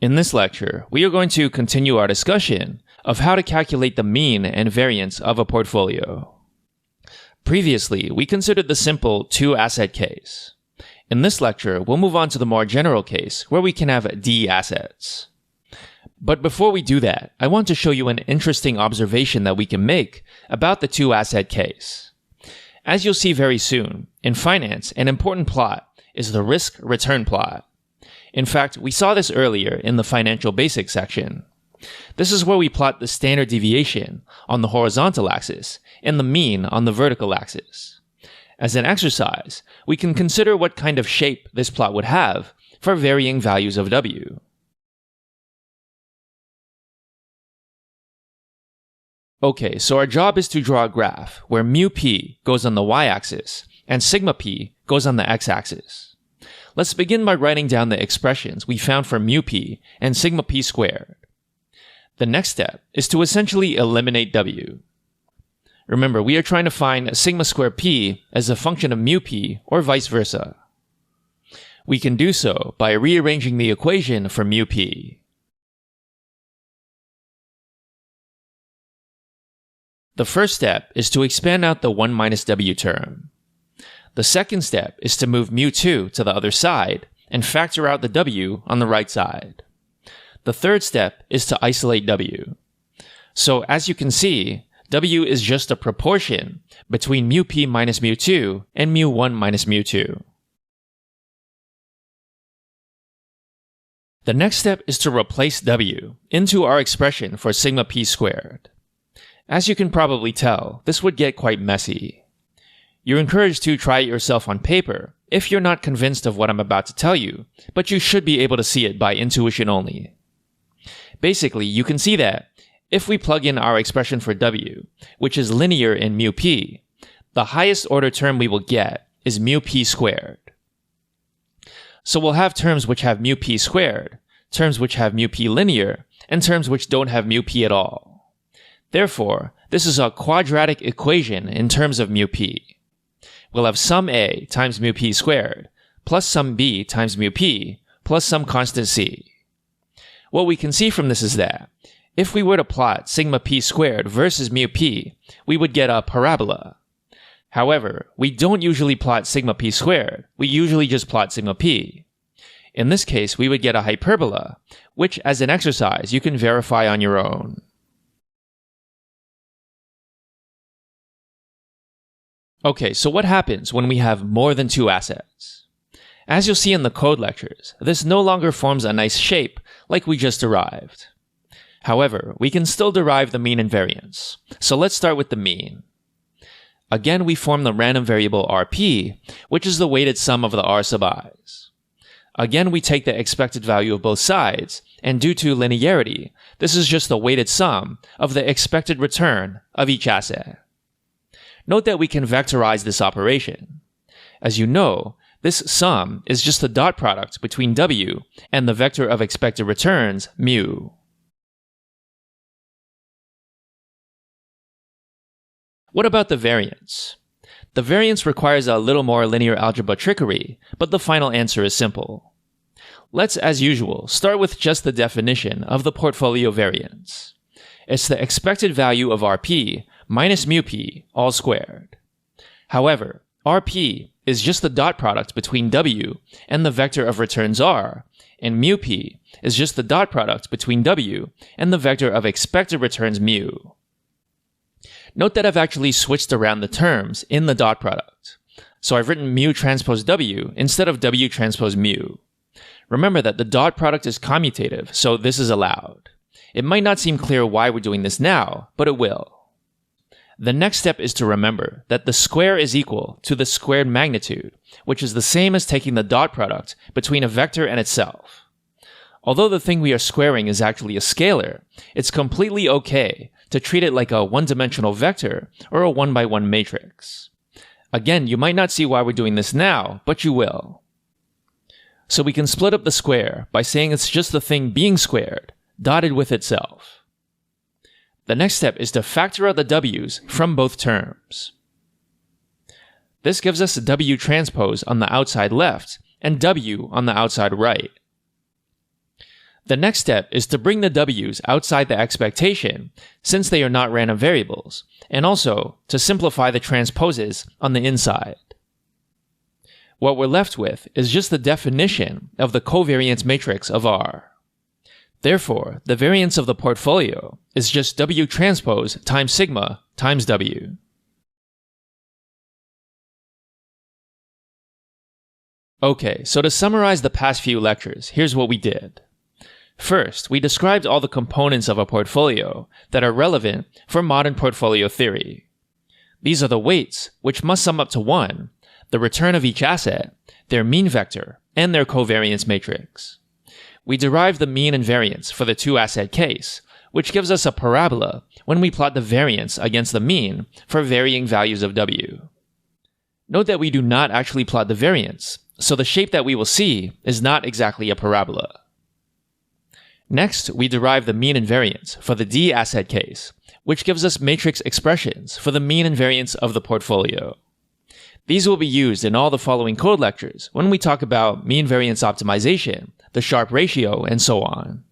In this lecture, we are going to continue our discussion of how to calculate the mean and variance of a portfolio. Previously, we considered the simple two-asset case. In this lecture, we'll move on to the more general case where we can have D assets. But before we do that, I want to show you an interesting observation that we can make about the two-asset case. As you'll see very soon, in finance, an important plot is the risk-return plot. In fact, we saw this earlier in the financial basics section. This is where we plot the standard deviation on the horizontal axis and the mean on the vertical axis. As an exercise, we can consider what kind of shape this plot would have for varying values of W. Okay, so our job is to draw a graph where mu p goes on the y-axis and sigma p goes on the x-axis. Let's begin by writing down the expressions we found for mu p and sigma p squared. The next step is to essentially eliminate W. Remember, we are trying to find sigma squared p as a function of mu p or vice versa. We can do so by rearranging the equation for mu p. The first step is to expand out the 1 minus W term. The second step is to move mu2 to the other side and factor out the W on the right side. The third step is to isolate W. So as you can see, W is just a proportion between mu p minus mu2 and mu1 minus mu2. The next step is to replace W into our expression for sigma p squared. As you can probably tell, this would get quite messy. You're encouraged to try it yourself on paper if you're not convinced of what I'm about to tell you, but you should be able to see it by intuition only. Basically, you can see that if we plug in our expression for W, which is linear in mu p, the highest order term we will get is mu p squared. So we'll have terms which have mu p squared, terms which have mu p linear, and terms which don't have mu p at all. Therefore, this is a quadratic equation in terms of mu p. We'll have sum a times mu p squared, plus sum b times mu p, plus some constant c. What we can see from this is that, if we were to plot sigma p squared versus mu p, we would get a parabola. However, we don't usually plot sigma p squared, we usually just plot sigma p. In this case, we would get a hyperbola, which as an exercise you can verify on your own. Okay, so what happens when we have more than two assets? As you'll see in the code lectures, this no longer forms a nice shape like we just derived. However, we can still derive the mean and variance. So let's start with the mean. Again, we form the random variable Rp, which is the weighted sum of the R sub i's. Again, we take the expected value of both sides, and due to linearity, this is just the weighted sum of the expected return of each asset. Note that we can vectorize this operation. As you know, this sum is just the dot product between W and the vector of expected returns, mu. What about the variance? The variance requires a little more linear algebra trickery, but the final answer is simple. Let's, as usual, start with just the definition of the portfolio variance. It's the expected value of Rp minus mu p all squared. However, Rp is just the dot product between W and the vector of returns R, and mu p is just the dot product between W and the vector of expected returns mu. Note that I've actually switched around the terms in the dot product. So I've written mu transpose W instead of W transpose mu. Remember that the dot product is commutative, so this is allowed. It might not seem clear why we're doing this now, but it will. The next step is to remember that the square is equal to the squared magnitude, which is the same as taking the dot product between a vector and itself. Although the thing we are squaring is actually a scalar, it's completely okay to treat it like a one-dimensional vector or a 1x1 matrix. Again, you might not see why we're doing this now, but you will. So we can split up the square by saying it's just the thing being squared, dotted with itself. The next step is to factor out the w's from both terms. This gives us W transpose on the outside left and W on the outside right. The next step is to bring the w's outside the expectation, since they are not random variables, and also to simplify the transposes on the inside. What we're left with is just the definition of the covariance matrix of R. Therefore, the variance of the portfolio is just W transpose times sigma times W. Okay, so to summarize the past few lectures, here's what we did. First, we described all the components of a portfolio that are relevant for modern portfolio theory. These are the weights, which must sum up to 1, the return of each asset, their mean vector, and their covariance matrix. We derived the mean and variance for the two-asset case, which gives us a parabola when we plot the variance against the mean for varying values of W. Note that we do not actually plot the variance, so the shape that we will see is not exactly a parabola. Next, we derive the mean and variance for the D-asset case, which gives us matrix expressions for the mean and variance of the portfolio. These will be used in all the following code lectures when we talk about mean variance optimization, the Sharpe ratio, and so on.